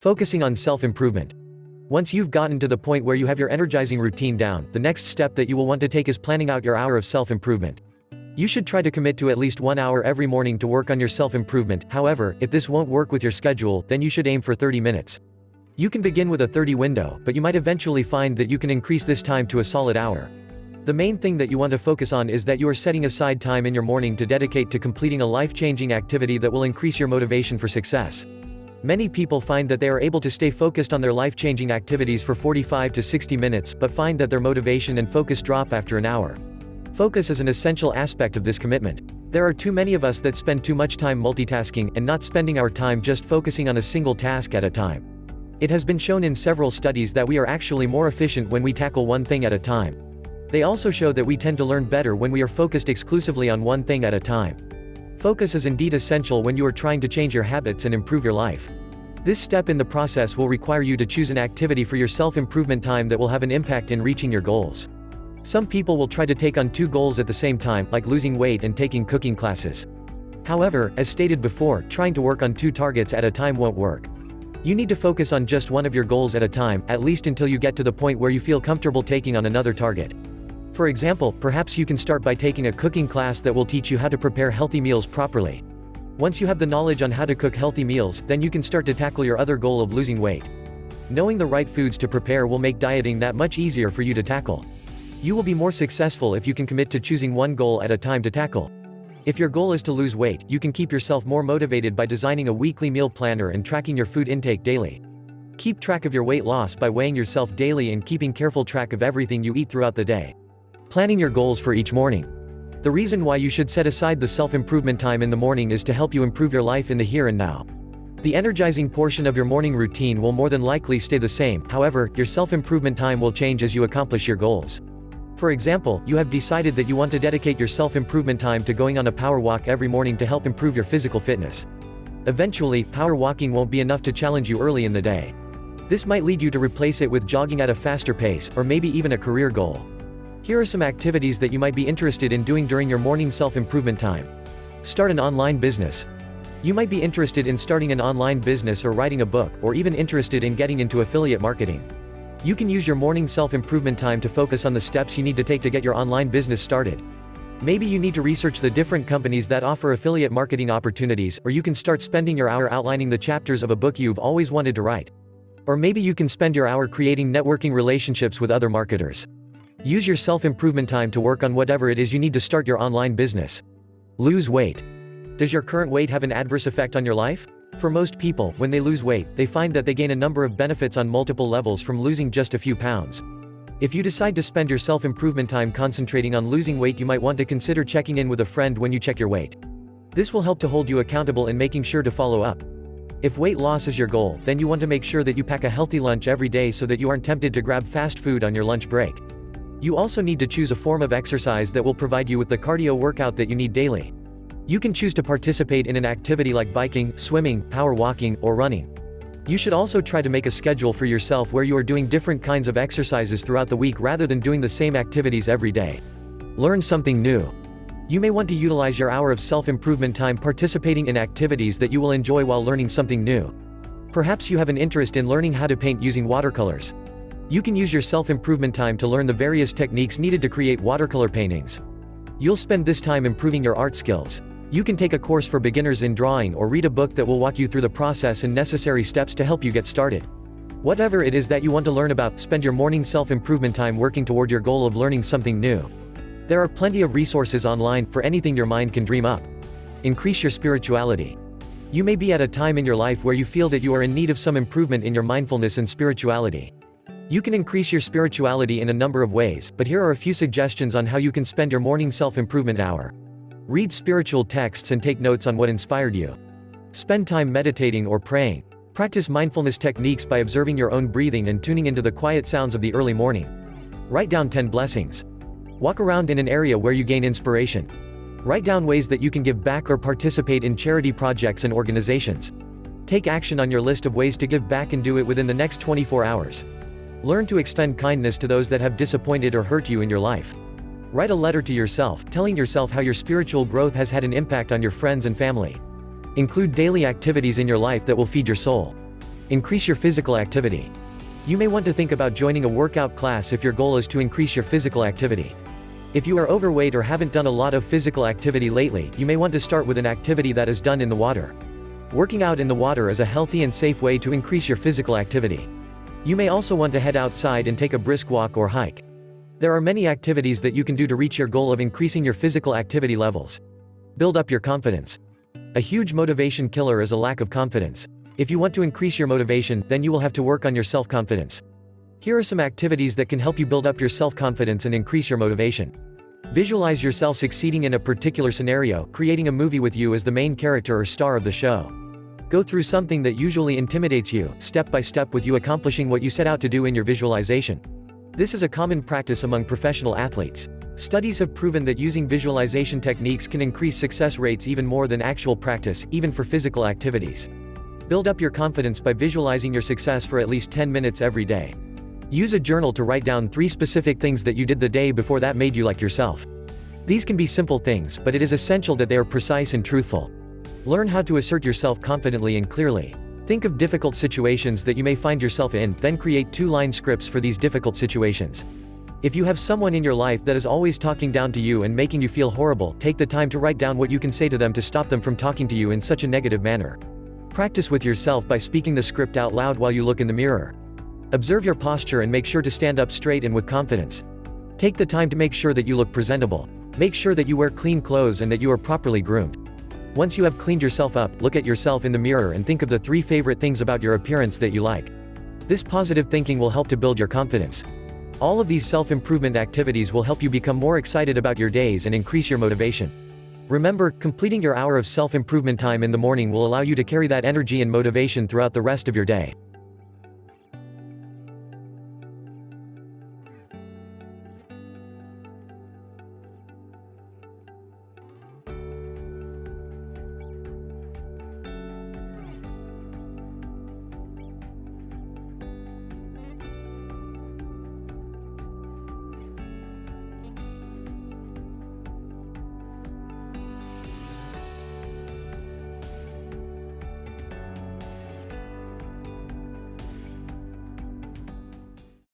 Focusing on self-improvement. Once you've gotten to the point where you have your energizing routine down, the next step that you will want to take is planning out your hour of self-improvement. You should try to commit to at least 1 hour every morning to work on your self-improvement. However, if this won't work with your schedule, then you should aim for 30 minutes. You can begin with a 30 window, but you might eventually find that you can increase this time to a solid hour. The main thing that you want to focus on is that you are setting aside time in your morning to dedicate to completing a life-changing activity that will increase your motivation for success. Many people find that they are able to stay focused on their life-changing activities for 45 to 60 minutes, but find that their motivation and focus drop after an hour. Focus is an essential aspect of this commitment. There are too many of us that spend too much time multitasking and not spending our time just focusing on a single task at a time. It has been shown in several studies that we are actually more efficient when we tackle one thing at a time. They also show that we tend to learn better when we are focused exclusively on one thing at a time. Focus is indeed essential when you are trying to change your habits and improve your life. This step in the process will require you to choose an activity for your self-improvement time that will have an impact in reaching your goals. Some people will try to take on 2 goals at the same time, like losing weight and taking cooking classes. However, as stated before, trying to work on 2 targets at a time won't work. You need to focus on just one of your goals at a time, at least until you get to the point where you feel comfortable taking on another target. For example, perhaps you can start by taking a cooking class that will teach you how to prepare healthy meals properly. Once you have the knowledge on how to cook healthy meals, then you can start to tackle your other goal of losing weight. Knowing the right foods to prepare will make dieting that much easier for you to tackle. You will be more successful if you can commit to choosing one goal at a time to tackle. If your goal is to lose weight, you can keep yourself more motivated by designing a weekly meal planner and tracking your food intake daily. Keep track of your weight loss by weighing yourself daily and keeping careful track of everything you eat throughout the day. Planning your goals for each morning. The reason why you should set aside the self-improvement time in the morning is to help you improve your life in the here and now. The energizing portion of your morning routine will more than likely stay the same, however, your self-improvement time will change as you accomplish your goals. For example, you have decided that you want to dedicate your self-improvement time to going on a power walk every morning to help improve your physical fitness. Eventually, power walking won't be enough to challenge you early in the day. This might lead you to replace it with jogging at a faster pace, or maybe even a career goal. Here are some activities that you might be interested in doing during your morning self-improvement time. Start an online business. You might be interested in starting an online business or writing a book, or even interested in getting into affiliate marketing. You can use your morning self-improvement time to focus on the steps you need to take to get your online business started. Maybe you need to research the different companies that offer affiliate marketing opportunities, or you can start spending your hour outlining the chapters of a book you've always wanted to write. Or maybe you can spend your hour creating networking relationships with other marketers. Use your self-improvement time to work on whatever it is you need to start your online business. Lose weight. Does your current weight have an adverse effect on your life? For most people, when they lose weight, they find that they gain a number of benefits on multiple levels from losing just a few pounds. If you decide to spend your self-improvement time concentrating on losing weight, you might want to consider checking in with a friend when you check your weight. This will help to hold you accountable and making sure to follow up. If weight loss is your goal, then you want to make sure that you pack a healthy lunch every day so that you aren't tempted to grab fast food on your lunch break. You also need to choose a form of exercise that will provide you with the cardio workout that you need daily. You can choose to participate in an activity like biking, swimming, power walking, or running. You should also try to make a schedule for yourself where you are doing different kinds of exercises throughout the week rather than doing the same activities every day. Learn something new. You may want to utilize your hour of self-improvement time participating in activities that you will enjoy while learning something new. Perhaps you have an interest in learning how to paint using watercolors. You can use your self-improvement time to learn the various techniques needed to create watercolor paintings. You'll spend this time improving your art skills. You can take a course for beginners in drawing or read a book that will walk you through the process and necessary steps to help you get started. Whatever it is that you want to learn about, spend your morning self-improvement time working toward your goal of learning something new. There are plenty of resources online for anything your mind can dream up. Increase your spirituality. You may be at a time in your life where you feel that you are in need of some improvement in your mindfulness and spirituality. You can increase your spirituality in a number of ways, but here are a few suggestions on how you can spend your morning self-improvement hour. Read spiritual texts and take notes on what inspired you. Spend time meditating or praying. Practice mindfulness techniques by observing your own breathing and tuning into the quiet sounds of the early morning. Write down 10 blessings. Walk around in an area where you gain inspiration. Write down ways that you can give back or participate in charity projects and organizations. Take action on your list of ways to give back and do it within the next 24 hours. Learn to extend kindness to those that have disappointed or hurt you in your life. Write a letter to yourself, telling yourself how your spiritual growth has had an impact on your friends and family. Include daily activities in your life that will feed your soul. Increase your physical activity. You may want to think about joining a workout class if your goal is to increase your physical activity. If you are overweight or haven't done a lot of physical activity lately, you may want to start with an activity that is done in the water. Working out in the water is a healthy and safe way to increase your physical activity. You may also want to head outside and take a brisk walk or hike. There are many activities that you can do to reach your goal of increasing your physical activity levels. Build up your confidence. A huge motivation killer is a lack of confidence. If you want to increase your motivation, then you will have to work on your self-confidence. Here are some activities that can help you build up your self-confidence and increase your motivation. Visualize yourself succeeding in a particular scenario, creating a movie with you as the main character or star of the show. Go through something that usually intimidates you, step by step, with you accomplishing what you set out to do in your visualization. This is a common practice among professional athletes. Studies have proven that using visualization techniques can increase success rates even more than actual practice, even for physical activities. Build up your confidence by visualizing your success for at least 10 minutes every day. Use a journal to write down 3 specific things that you did the day before that made you like yourself. These can be simple things, but it is essential that they are precise and truthful. Learn how to assert yourself confidently and clearly. Think of difficult situations that you may find yourself in, then create 2-line scripts for these difficult situations. If you have someone in your life that is always talking down to you and making you feel horrible, take the time to write down what you can say to them to stop them from talking to you in such a negative manner. Practice with yourself by speaking the script out loud while you look in the mirror. Observe your posture and make sure to stand up straight and with confidence. Take the time to make sure that you look presentable. Make sure that you wear clean clothes and that you are properly groomed. Once you have cleaned yourself up, look at yourself in the mirror and think of the 3 favorite things about your appearance that you like. This positive thinking will help to build your confidence. All of these self-improvement activities will help you become more excited about your days and increase your motivation. Remember, completing your hour of self-improvement time in the morning will allow you to carry that energy and motivation throughout the rest of your day.